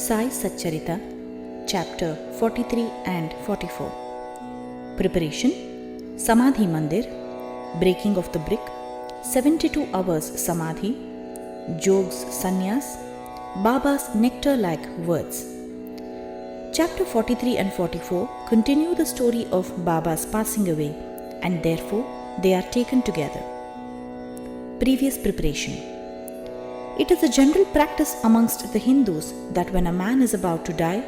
Sai Satcharitra, Chapter 43 and 44. Preparation: Samadhi Mandir, Breaking of the Brick, 72 hours Samadhi, Jog's Sannyas, Baba's nectar-like words. Chapter 43 and 44 continue the story of Baba's passing away, and therefore they are taken together. Previous preparation. It is a general practice amongst the Hindus that when a man is about to die,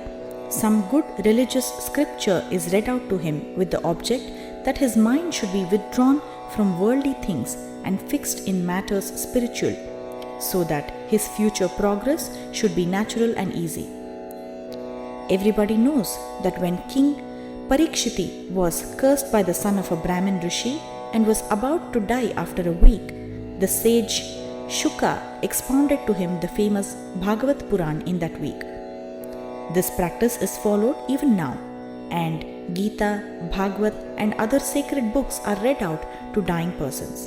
some good religious scripture is read out to him with the object that his mind should be withdrawn from worldly things and fixed in matters spiritual, so that his future progress should be natural and easy. Everybody knows that when King Parikshiti was cursed by the son of a Brahmin Rishi and was about to die after a week, the sage Shuka expounded to him the famous Bhagavat Puran in that week. This practice is followed even now, and Gita, Bhagavat and other sacred books are read out to dying persons.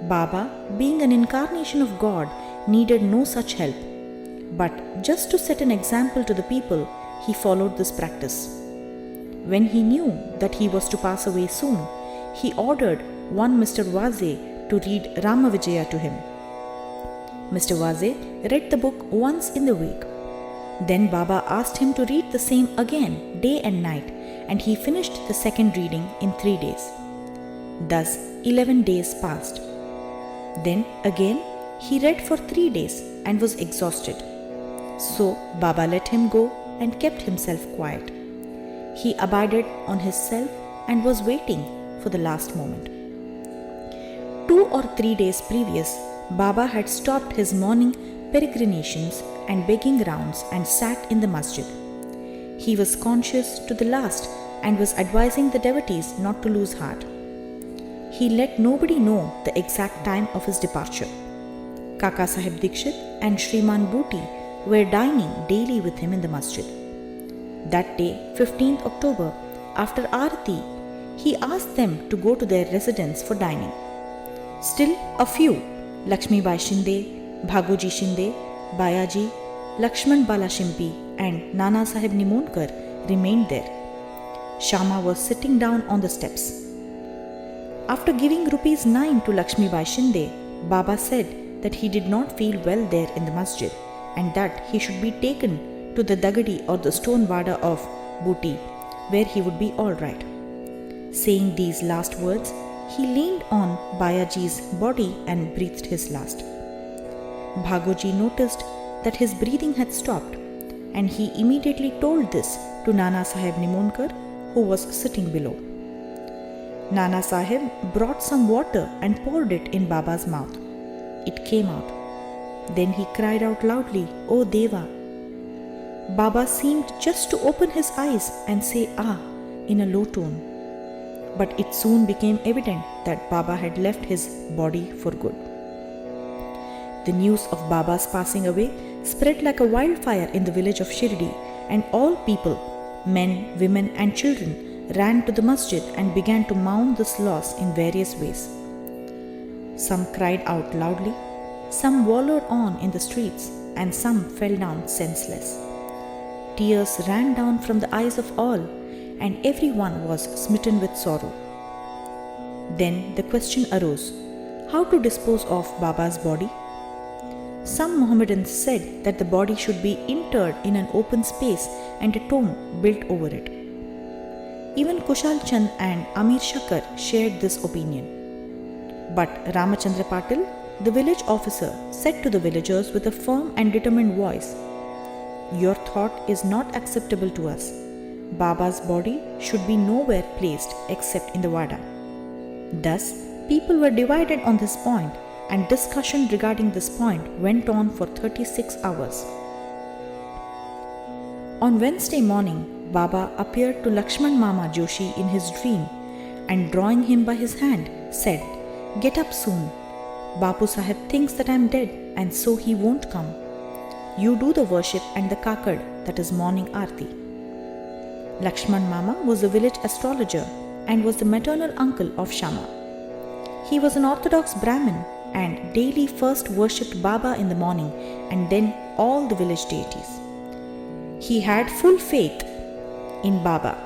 Baba, being an incarnation of God, needed no such help, but just to set an example to the people, he followed this practice. When he knew that he was to pass away soon, he ordered one Mr. Vaze to read Rama Vijaya to him. Mr. Vaze read the book once in the week. Then Baba asked him to read the same again, day and night, and he finished the second reading in 3 days. Thus 11 days passed. Then again he read for 3 days and was exhausted. So Baba let him go and kept himself quiet. He abided on his self and was waiting for the last moment. 2 or 3 days previous, Baba had stopped his morning peregrinations and begging rounds and sat in the masjid. He was conscious to the last and was advising the devotees not to lose heart. He let nobody know the exact time of his departure. Kaka Sahib Dikshit and Shriman Booty were dining daily with him in the masjid. That day, 15th October, after Aarti, he asked them to go to their residence for dining. Still a few, Lakshmi Bai Shinde, Bhagoji Shinde, Bayaji, Lakshman Bala Shimpi and Nana Sahib Nimonkar remained there. Sharma was sitting down on the steps. After giving ₹9 to Lakshmi Bai Shinde, Baba said that he did not feel well there in the masjid and that he should be taken to the Dagadi or the stone vada of Booty, where he would be all right. Saying these last words, he leaned on Bayaji's body and breathed his last. Bhagoji noticed that his breathing had stopped, and he immediately told this to Nana Sahib Nimonkar, who was sitting below. Nana Sahib brought some water and poured it in Baba's mouth. It came out. Then he cried out loudly, "O Deva!" Baba seemed just to open his eyes and say "Ah" in a low tone. But it soon became evident that Baba had left his body for good. The news of Baba's passing away spread like a wildfire in the village of Shirdi, and all people, men, women and children, ran to the masjid and began to mourn this loss in various ways. Some cried out loudly, some wallowed on in the streets, and some fell down senseless. Tears ran down from the eyes of all, and everyone was smitten with sorrow. Then the question arose, how to dispose of Baba's body? Some Mohammedans said that the body should be interred in an open space and a tomb built over it. Even Kushal Chand and Amir Shakar shared this opinion. But Ramachandra Patil, the village officer, said to the villagers with a firm and determined voice, "Your thought is not acceptable to us. Baba's body should be nowhere placed except in the Vada." Thus, people were divided on this point, and discussion regarding this point went on for 36 hours. On Wednesday morning, Baba appeared to Lakshman Mama Joshi in his dream and drawing him by his hand, said, "Get up soon. Bapu Sahib thinks that I am dead and so he won't come. You do the worship and the kakad, that is morning aarti." Lakshman Mama was a village astrologer and was the maternal uncle of Sharma. He was an orthodox Brahmin and daily first worshipped Baba in the morning and then all the village deities. He had full faith in Baba.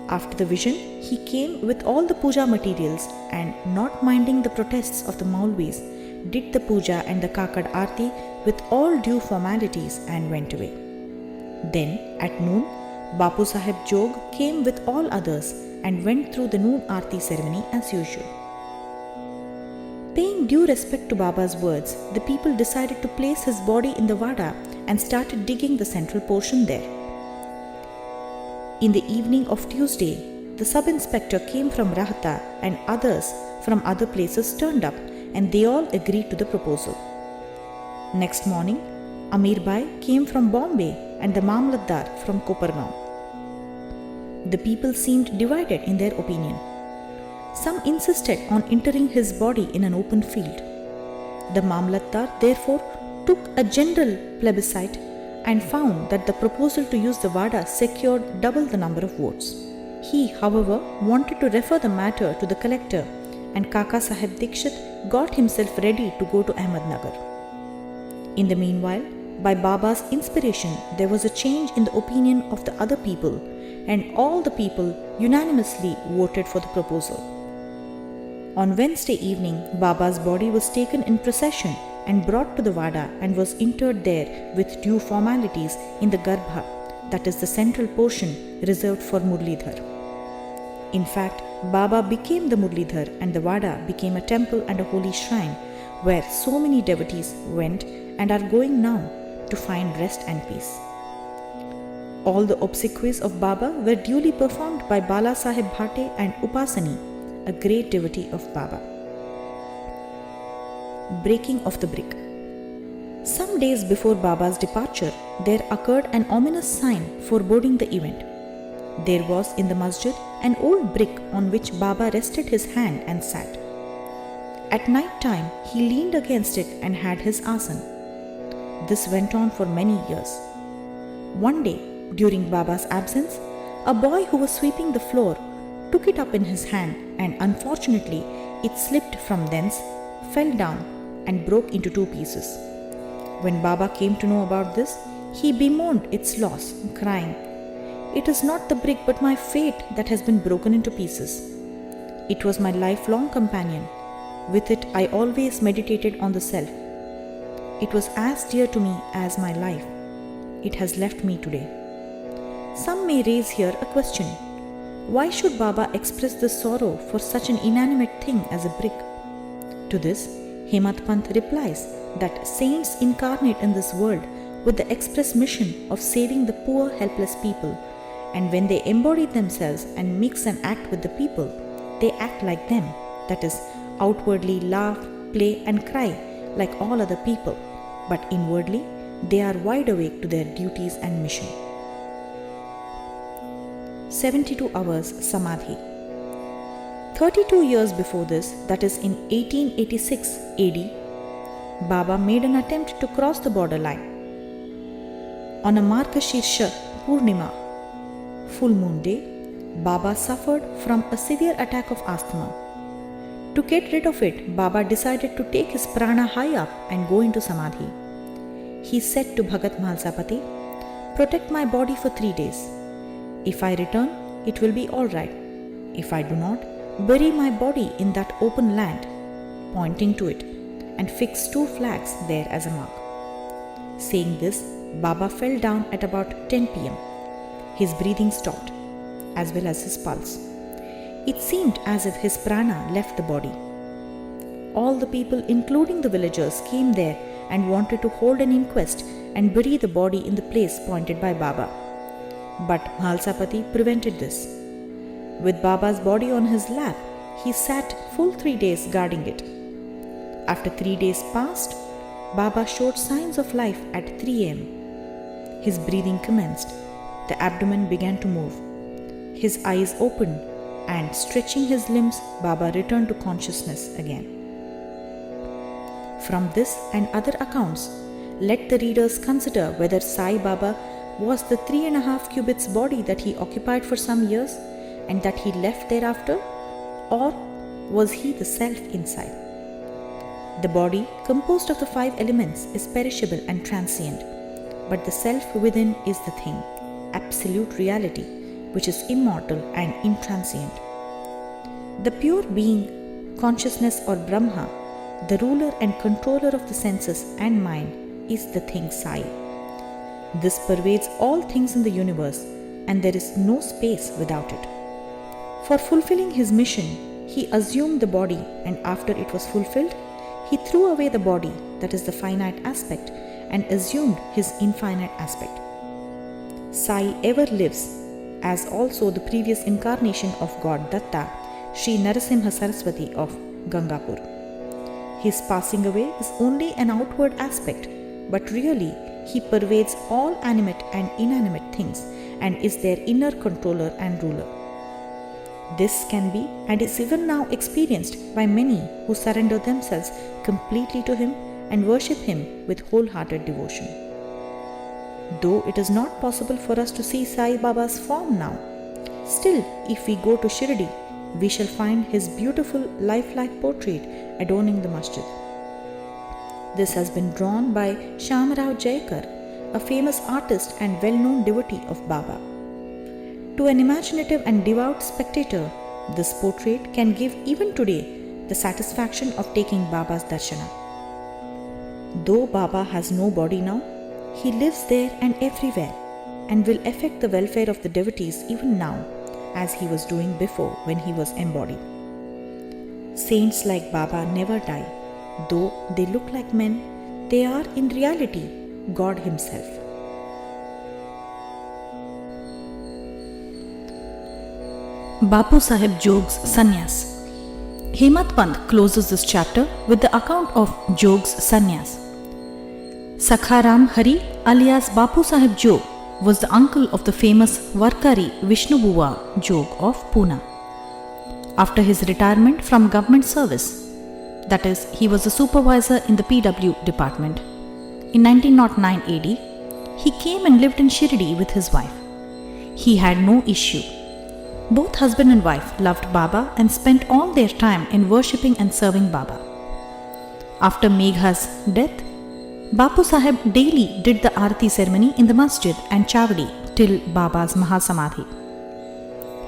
After the vision, he came with all the puja materials and, not minding the protests of the Maulvis, did the puja and the Kakad Aarti with all due formalities and went away. Then, at noon, Bapu Sahib Jog came with all others and went through the noon Aarti ceremony as usual. Paying due respect to Baba's words, the people decided to place his body in the Vada and started digging the central portion there. In the evening of Tuesday, the sub-inspector came from Rahata and others from other places turned up, and they all agreed to the proposal. Next morning, Amir Bhai came from Bombay and the Mamlatdar from Kopargaon. The people seemed divided in their opinion. Some insisted on interring his body in an open field. The Mamlatdar therefore took a general plebiscite and found that the proposal to use the Vada secured double the number of votes. He, however, wanted to refer the matter to the collector, and Kaka Sahib Dikshit got himself ready to go to Ahmednagar. In the meanwhile, by Baba's inspiration, there was a change in the opinion of the other people, and all the people unanimously voted for the proposal. On Wednesday evening, Baba's body was taken in procession and brought to the Vada and was interred there with due formalities in the Garbha, that is the central portion reserved for Murlidhar. In fact, Baba became the Murlidhar and the Vada became a temple and a holy shrine where so many devotees went and are going now to find rest and peace. All the obsequies of Baba were duly performed by Bala Sahib Bhate and Upasani, a great devotee of Baba. Breaking of the brick. Some days before Baba's departure, there occurred an ominous sign foreboding the event. There was in the masjid an old brick on which Baba rested his hand and sat. At night time, he leaned against it and had his asan. This went on for many years. One day, during Baba's absence, a boy who was sweeping the floor took it up in his hand, and unfortunately it slipped from thence, fell down and broke into two pieces. When Baba came to know about this, he bemoaned its loss, crying, "It is not the brick but my fate that has been broken into pieces. It was my lifelong companion. With it I always meditated on the self. It was as dear to me as my life. It has left me today." Some may raise here a question. Why should Baba express this sorrow for such an inanimate thing as a brick? To this, Hemat Pant replies that saints incarnate in this world with the express mission of saving the poor, helpless people, and when they embody themselves and mix and act with the people, they act like them, that is, outwardly laugh, play and cry like all other people, but inwardly they are wide awake to their duties and mission. 72 hours Samadhi. 32 years before this, that is in 1886 AD, Baba made an attempt to cross the borderline. On a Margashirsha Purnima, full moon day, Baba suffered from a severe attack of asthma. To get rid of it, Baba decided to take his prana high up and go into Samadhi. He said to Bhagat Mahalsapati, "Protect my body for 3 days. If I return, it will be all right. If I do not, bury my body in that open land," pointing to it, and fix 2 flags there as a mark. Saying this, Baba fell down at about 10 p.m. His breathing stopped, as well as his pulse. It seemed as if his prana left the body. All the people, including the villagers, came there and wanted to hold an inquest and bury the body in the place pointed by Baba. But Mahalsapati prevented this. With Baba's body on his lap, he sat full 3 days guarding it. After 3 days passed, Baba showed signs of life at 3 a.m. His breathing commenced. The abdomen began to move. His eyes opened, and stretching his limbs, Baba returned to consciousness again. From this and other accounts, let the readers consider whether Sai Baba was the 3.5 cubits body that he occupied for some years and that he left thereafter, or was he the self inside? The body, composed of the 5 elements, is perishable and transient. but the self within is the thing, absolute reality, which is immortal and intransient. The pure being, consciousness or Brahma, the ruler and controller of the senses and mind, is the thing Sai. This pervades all things in the universe, and there is no space without it. For fulfilling his mission, he assumed the body, and after it was fulfilled, he threw away the body, that is the finite aspect, and assumed his infinite aspect. Sai ever lives, as also the previous incarnation of God Datta, Shri Narasimha Saraswati of Gangapur. His passing away is only an outward aspect, but really he pervades all animate and inanimate things and is their inner controller and ruler. This can be and is even now experienced by many who surrender themselves completely to him and worship him with wholehearted devotion. Though it is not possible for us to see Sai Baba's form now, still if we go to Shirdi, we shall find his beautiful lifelike portrait adorning the masjid. This has been drawn by Shamrao Jayakar, a famous artist and well-known devotee of Baba. To an imaginative and devout spectator, this portrait can give even today the satisfaction of taking Baba's darshana. Though Baba has no body now, he lives there and everywhere and will affect the welfare of the devotees even now, as he was doing before when he was embodied. Saints like Baba never die. Though they look like men, they are in reality God himself. Bapu Sahib Jog's Sannyas. Hemat Pant closes this chapter with the account of Jog's sannyas. Sakharam Hari alias Bapu Sahib Jog was the uncle of the famous Varkari Vishnu Buwa Jog of Pune. After his retirement from government service, that is, he was a supervisor in the PW department, in 1909 AD, he came and lived in Shirdi with his wife. He had no issue. Both husband and wife loved Baba and spent all their time in worshipping and serving Baba. After Megha's death, Bapu Sahib daily did the Aarti ceremony in the masjid and Chavdi till Baba's Mahasamadhi.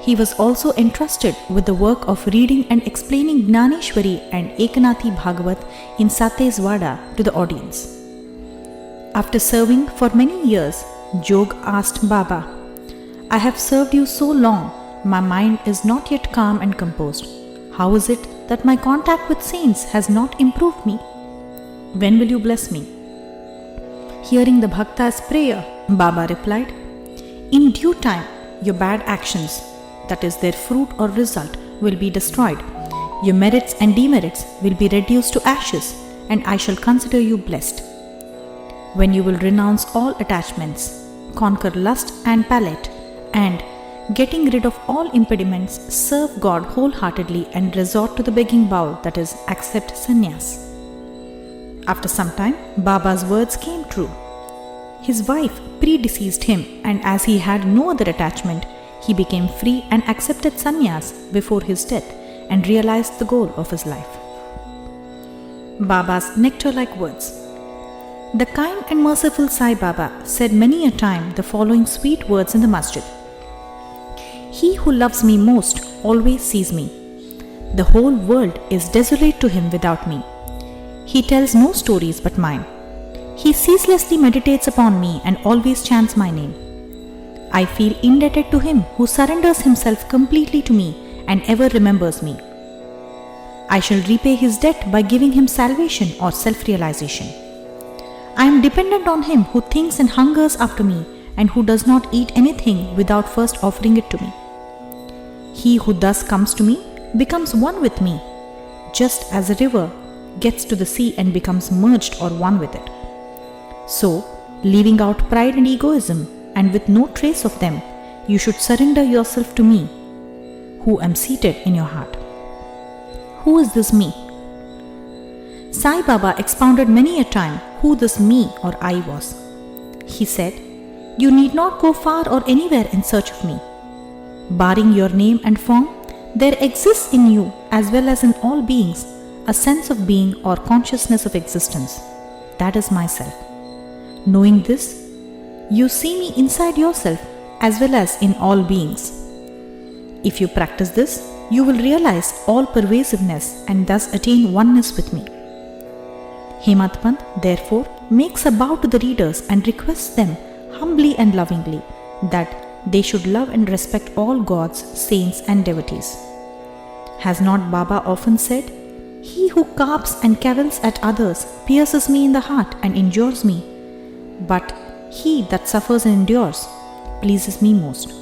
He was also entrusted with the work of reading and explaining Gnaneshwari and Ekanathi Bhagavat in Sateswada to the audience. After serving for many years, Jog asked Baba, "I have served you so long, my mind is not yet calm and composed. How is it that my contact with saints has not improved me? When will you bless me?" Hearing the Bhakta's prayer, Baba replied, "In due time, your bad actions, that is their fruit or result, will be destroyed. Your merits and demerits will be reduced to ashes, and I shall consider you blessed. When you will renounce all attachments, conquer lust and palate, and, getting rid of all impediments, serve God wholeheartedly and resort to the begging bowl, that is, accept sannyas." After some time, Baba's words came true. His wife predeceased him, and as he had no other attachment, he became free and accepted sannyas before his death and realized the goal of his life. Baba's nectar-like words. The kind and merciful Sai Baba said many a time the following sweet words in the masjid. "He who loves me most always sees me. The whole world is desolate to him without me. He tells no stories but mine. He ceaselessly meditates upon me and always chants my name. I feel indebted to him who surrenders himself completely to me and ever remembers me. I shall repay his debt by giving him salvation or self-realization. I am dependent on him who thinks and hungers after me and who does not eat anything without first offering it to me. He who thus comes to me becomes one with me, just as a river gets to the sea and becomes merged or one with it. So, leaving out pride and egoism, and with no trace of them, you should surrender yourself to me, who am seated in your heart." Who is this me? Sai Baba expounded many a time who this me or I was. He said, "You need not go far or anywhere in search of me. Barring your name and form, there exists in you as well as in all beings a sense of being or consciousness of existence. That is myself. Knowing this, You see me inside yourself as well as in all beings. If you practice this, you will realize all pervasiveness and thus attain oneness with me. Hemant Pant therefore makes a bow to the readers and requests them humbly and lovingly that they should love and respect all gods, saints and devotees. Has not Baba often said, "He who carps and cavils at others pierces me in the heart and injures me, but he that suffers and endures pleases me most."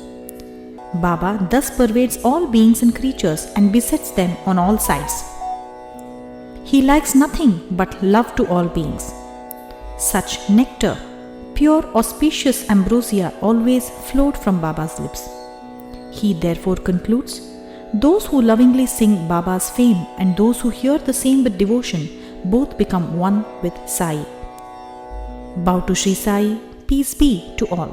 Baba thus pervades all beings and creatures and besets them on all sides. He likes nothing but love to all beings. Such nectar, pure auspicious ambrosia, always flowed from Baba's lips. He therefore concludes, those who lovingly sing Baba's fame and those who hear the same with devotion both become one with Sai. Bow to Shri Sai, peace be to all.